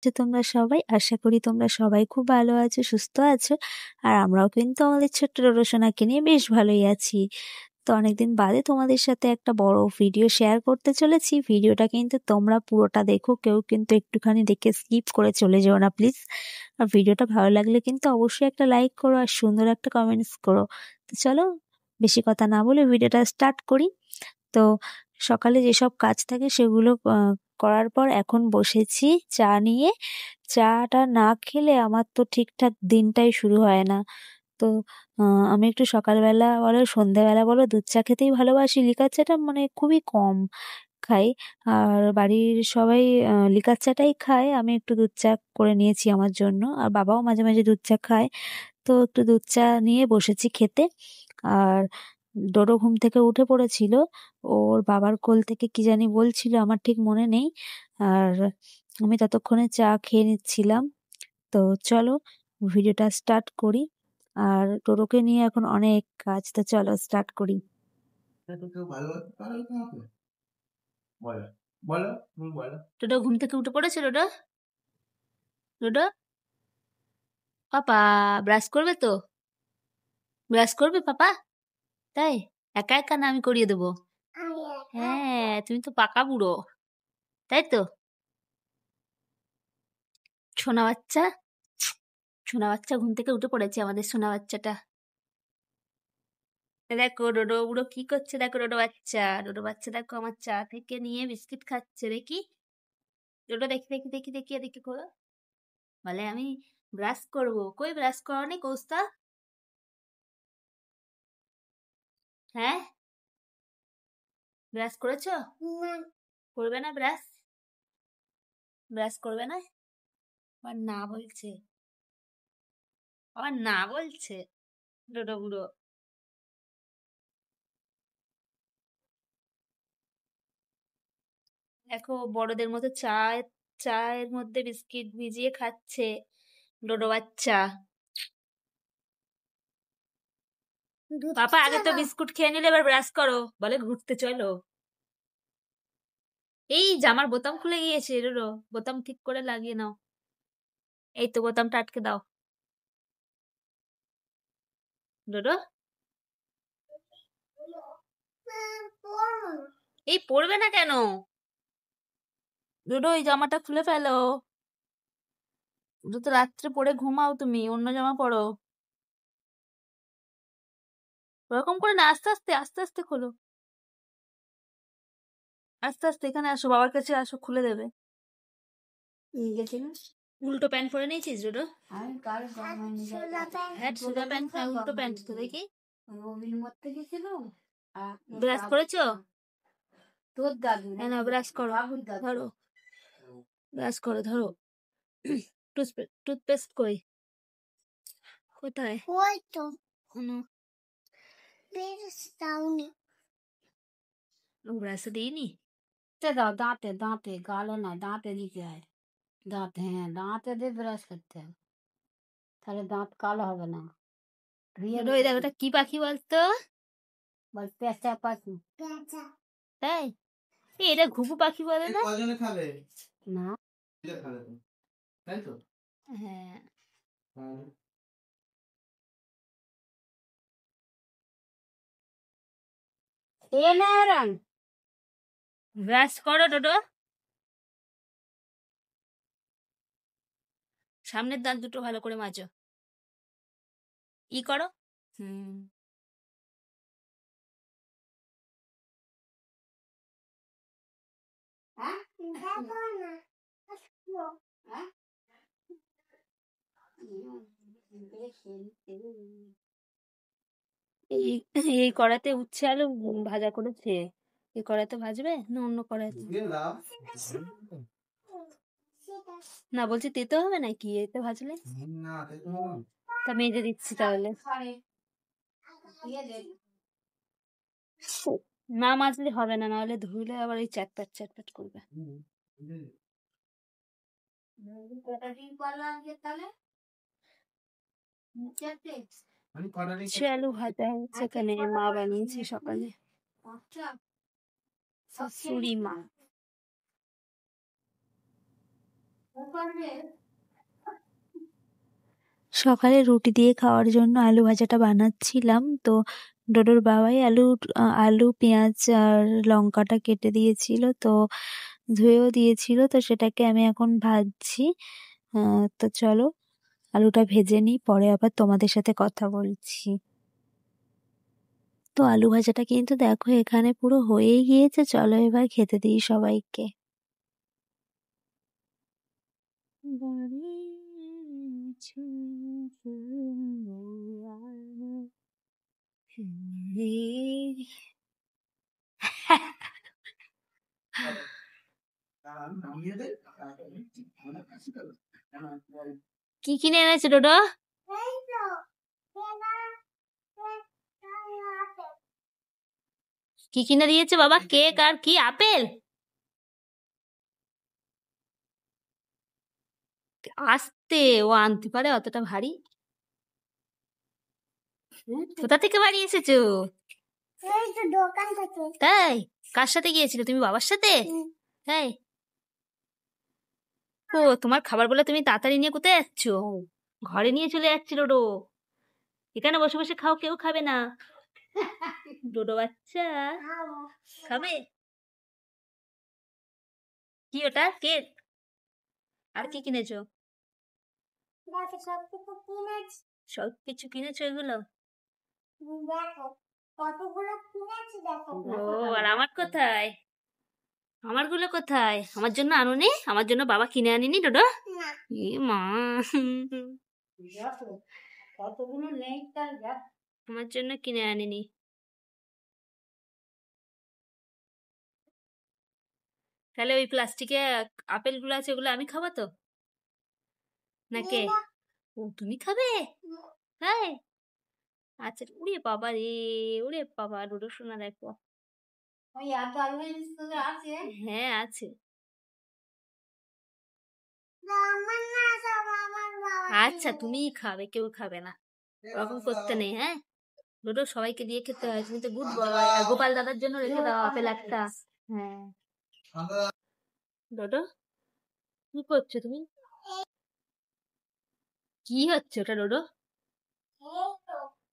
যে তোমরা সবাই? আশা করি তোমরা সবাই খুব ভালো আছো, সুস্থ আছো। আর আমরাও কিন্তু আমাদের ছোট্ট রোশনাকে নিয়ে বেশ ভালোই আছি। তো অনেকদিন বাদে তোমাদের সাথে একটা বড় ভিডিও শেয়ার করতে চলেছি। ভিডিওটা কিন্তু তোমরা পুরোটা দেখো, কেউ কিন্তু একটুখানি দেখে স্কিপ করে চলে যেও না প্লিজ। আর ভিডিওটা ভালো লাগলে কিন্তু অবশ্যই একটা লাইক করো আর সুন্দর একটা কমেন্টস করো। তো চলো বেশি কথা না বলে ভিডিওটা স্টার্ট করি। তো সকালে যেসব কাজ থাকে সেগুলো করার পর এখন বসেছি চা নিয়ে। চাটা না খেলে আমার তো ঠিকঠাক দিনটাই শুরু হয় না। তো আমি একটু সকালবেলা বলো সন্ধ্যাবেলা বলো দুধ চা খেতেই ভালোবাসি। লিকার চাটা মানে খুবই কম খাই। আর বাড়ির সবাই লিকার চাটাই খায়। আমি একটু দুধ চা করে নিয়েছি আমার জন্য। আর বাবাও মাঝে, মাঝে দুধ চা খায়। তো একটু দুধ চা নিয়ে বসেছি খেতে। আর ডোডো ঘুম থেকে উঠে পড়েছিল। ওর বাবার কোল থেকে কি জানি বলছিল আমার ঠিক মনে নেই। আর আমি ততক্ষণে চা খেয়ে নিচ্ছিলাম। তো চলো ভিডিওটা স্টার্ট করি। আর টোটোকে নিয়ে এখন অনেক কাজ, তো চলো স্টার্ট করি। টোটো ঘুম থেকে উঠে পড়েছে? ডোডো, ডোডো পাপা ব্রাশ করবে তো? ব্রাশ করবে পাপা? তাই? একা একা না আমি করিয়ে দেবো? হ্যাঁ, তুমি তো পাকা বুড়ো, তাই তো? সোনা বাচ্চা, সোনা বাচ্চা ঘুম থেকে উঠে পড়েছে আমাদের সোনা বাচ্চাটা। দেখো ডোডো বুড়ো কি করছে, দেখো ডোডো বাচ্চা, ডোডো বাচ্চা দেখো আমার চা থেকে নিয়ে বিস্কিট খাচ্ছে। দেখি ডোডো, দেখি দেখি দেখি দেখি এদিকে করো। বলে আমি ব্রাশ করবো। কই ব্রাশ করনি কৌস্তা? হ্যাঁ, ব্রাশ করেছো? করবে না ব্রাশ? ব্রাশ করবে না? আবার না বলছে, আবার না বলছে ডোডো বুড়ো। দেখো বড়দের মতো চায়ের মধ্যে বিস্কিট ভিজিয়ে খাচ্ছে ডোডো বাচ্চা। পাপা আগে তো বিস্কুট খেয়ে নিলে, এবার ব্রাশ করো। বলে ঘুরতে চলো। এই জামার বোতাম খুলে গিয়েছে ডোডো, বোতাম ঠিক করে লাগিয়ে নাও। এই তো বোতামটা আটকে দাও ডোডো। এই পড়বে না কেন ডোডো? এই জামাটা খুলে ফেলো। তো রাত্রে পরে ঘুমাও, তুমি অন্য জামা পরো। ওরকম করে না, আস্তে আস্তে আস্তে আস্তে খোলো। আস্তে আস্তে এখানে আসো, বাবার কাছে আসো, খুলে দেবে। উল্টো প্যান্ট পরে নিয়েছিস ডোডো? হ্যাঁ সোজা প্যান্ট না, উল্টো প্যান্ট তো দেখি। ব্রাশ করেছো? তোর দাদু না, ব্রাশ করো, ধরো ব্রাশ করো, ধরো। টুথপেস্ট কই? কোথায়? ওই তো ব্রাশে দিইনি। দাও দাঁতে, দাঁতে গালে না, দাঁতে দিতে হয়। দাঁতে, হ্যাঁ দাঁতে দিয়ে ব্রাশ করতে হবে, তাহলে দাঁত কালো হবে না। ডোডো এই দেখো, ওটা কি পাখি বলতো? বল পেঁচা পাখি। তাই? এটা ঘুঘু পাখি বলে না? না, হ্যাঁ। এ না রং। ব্রাশ করো ডোডো। সামনের দাঁত দুটো ভালো করে মাজো। ই করো। হুম। এই এই কড়াতে উচ্ছে আলু ভাজা করেছে। এই কড়াতে ভাজবে না অন্য কড়াইতে? না বলছি তেতো হবে নাকি এতে ভাজলে? তা মেজে দিচ্ছি তাহলে। না মাজলে হবে না, নাহলে ধুলে আবার এই চ্যাটপ্যাট চ্যাটপ্যাট করবে। উচ্ছে আলু ভাজা হচ্ছে এখানে, মা বানিয়েছে সকালে, শাশুড়ি মা। সকালে রুটি দিয়ে খাওয়ার জন্য আলু ভাজাটা বানাচ্ছিলাম, তো ডোডোর বাবাই আলু পেঁয়াজ আর লঙ্কাটা কেটে দিয়েছিল, তো ধুয়েও দিয়েছিল, তো সেটাকে আমি এখন ভাজছি। তো চলো আলুটা ভেজে নিই, পরে আবার তোমাদের সাথে কথা বলছি। তো আলু ভাজাটা কিন্তু দেখো এখানে পুরো হয়েই গিয়েছে, চলো এবার খেতে দিই সবাইকে। কি কিনে এনেছে ডোডো? কি কিনে দিয়েছে বাবা? কেক আর কি? আপেল? আস্তে, ও আনতে পারে অতটা ভারী? কোথা থেকে বাড়ি এসেছো? তাই? কার সাথে গিয়েছিলে তুমি? বাবার সাথে? তাই? ও, তোমার খাবার বলে তুমি তাড়াতাড়ি নিয়ে কোথায় যাচ্ছ? ঘরে নিয়ে চলে যাচ্ছি ডোডো। এখানে বসে বসে খাও, কেউ খাবে না। ডোডো বাচ্চা খাবে? কি ওটা? কেক? আর কি কিনেছো? সব কিছু কিনেছো এগুলো? ও, আর আমার কোথায়? আমারগুলো কোথায়? আমার জন্য আনোনি? আমার জন্য বাবা কিনে আনিনি ডোডো? এ মা, আমার জন্য কিনে আনিনি। তাহলে ওই প্লাস্টিকে আপেলগুলো আছে, ওগুলো আমি খাবো তো? না কে? ও, তুমি খাবে? হ্যাঁ, আচ্ছা। উড়ে বাবা রে, ওরে বাবা, ডোডো শোনা দেখো। হ্যাঁ, আছে। আচ্ছা, তুমিই খাবে, কেউ খাবে না, ওরকম করতে নেই। হ্যাঁ ডোডো, সবাইকে দিয়ে খেতে হয়, তুমি তো গুড বয়। আর গোপাল দাদার জন্য রেখে দাও আপেল একটা। হ্যাঁ ডোডো, কি করছো তুমি? কি হচ্ছে ওটা ডোডো?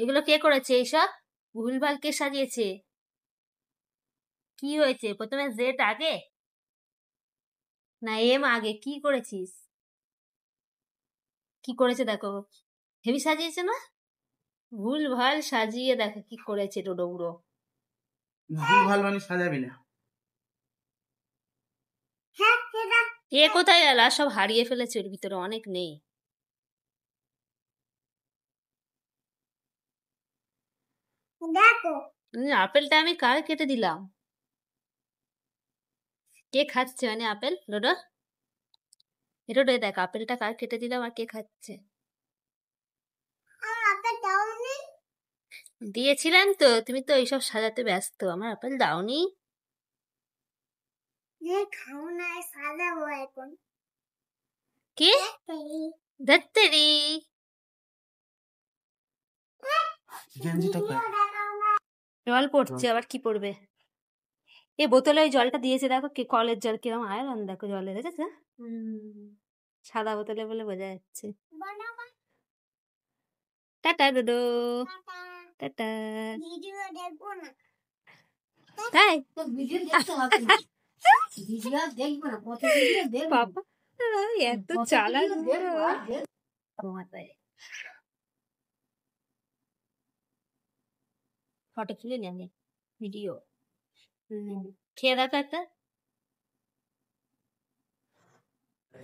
এগুলো কে করেছে এইসব? ভুলভাল কে সাজিয়েছে? কি হয়েছে? প্রথমে জেড আগে না এম আগে? কি করেছিস? কি করেছে দেখো, হেভি সাজিয়েছে না? ভুল ভাল সাজিয়ে দেখো কি করেছে ডোডো বুড়ো। ভুল ভাল মানে সাজাবি না। এ কোথায় গেল? আর সব হারিয়ে ফেলেছে, ওর ভিতরে অনেক নেই। দেখো আপেলটা আমি কার কেটে দিলাম? কে খাচ্ছে মানে আপেল? ডোডো, এটা দেখ আপেলটা কার কেটে দিলাম আর কে খাচ্ছে? দিয়েছিলাম তো, তুমি তো এইসব সাজাতে ব্যস্ত। আমার আপেল দাওনি। খাও না, সাজাবো এখন। কি? ধত্তেরি, গেঞ্জিটা কই? জল পড়ছে, আবার কি পড়বে? এ বোতলে ওই জলটা দিয়েছে দেখো, কি কলের জল, কিরকম আয়রন দেখো জলে, দেখেছো? সাদা বোতলে বলে বোঝা যাচ্ছে। Tata Dodo, tata. ভিডিও দেখবো না। তাই? ভিডিও দেখতে হবে না। ভিডিও দেখবো না, কত ভিডিও দেখবো। বাবা এত চালাক ফটো তুলে নি আমি, ভিডিও। খেয়ে দেখো একটা।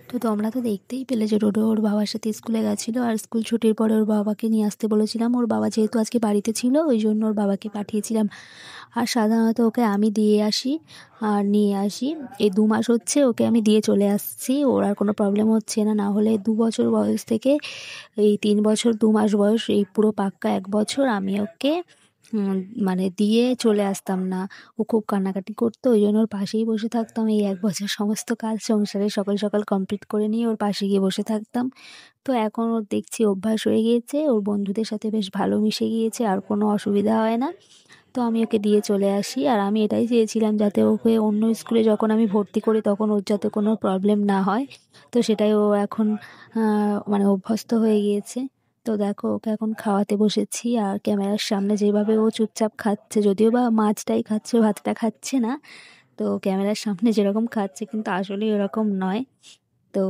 তো তোমরা তো দেখতেই পেলে যে ডোডো ওর বাবার সাথে স্কুলে গেছিলো, আর স্কুল ছুটির পরে ওর বাবাকে নিয়ে আসতে বলেছিলাম। ওর বাবা যেহেতু আজকে বাড়িতে ছিল, ওই জন্য ওর বাবাকে পাঠিয়েছিলাম। আর সাধারণত ওকে আমি দিয়ে আসি আর নিয়ে আসি। এই 2 মাস হচ্ছে ওকে আমি দিয়ে চলে আসছি, ওর আর কোনো প্রবলেম হচ্ছে না। না হলে 2 বছর বয়স থেকে এই 3 বছর 2 মাস বয়স, এই পুরো পাক্কা 1 বছর আমি ওকে মানে দিয়ে চলে আসতাম না। ও খুব কান্নাকাটি করতো, ওই জন্য ওর পাশেই বসে থাকতাম। এই 1 বছর সমস্ত কাজ সংসারে সকাল সকাল কমপ্লিট করে নিয়ে ওর পাশে গিয়ে বসে থাকতাম। তো এখন ওর দেখছি অভ্যাস হয়ে গিয়েছে, ওর বন্ধুদের সাথে বেশ ভালো মিশে গিয়েছে, আর কোনো অসুবিধা হয় না। তো আমি ওকে দিয়ে চলে আসি। আর আমি এটাই চেয়েছিলাম যাতে ওকে অন্য স্কুলে যখন আমি ভর্তি করি তখন ওর যাতে কোনো প্রবলেম না হয়। তো সেটাই ও এখন মানে অভ্যস্ত হয়ে গিয়েছে। তো দেখো ওকে এখন খাওয়াতে বসেছি, আর ক্যামেরার সামনে যেভাবে ও চুপচাপ খাচ্ছে, যদিও বা মাছটাই খাচ্ছে, ভাতটা খাচ্ছে না। তো ক্যামেরার সামনে যেরকম খাচ্ছে কিন্তু আসলে এরকম নয়। তো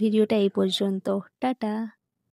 ভিডিওটা এই পর্যন্ত। টাটা।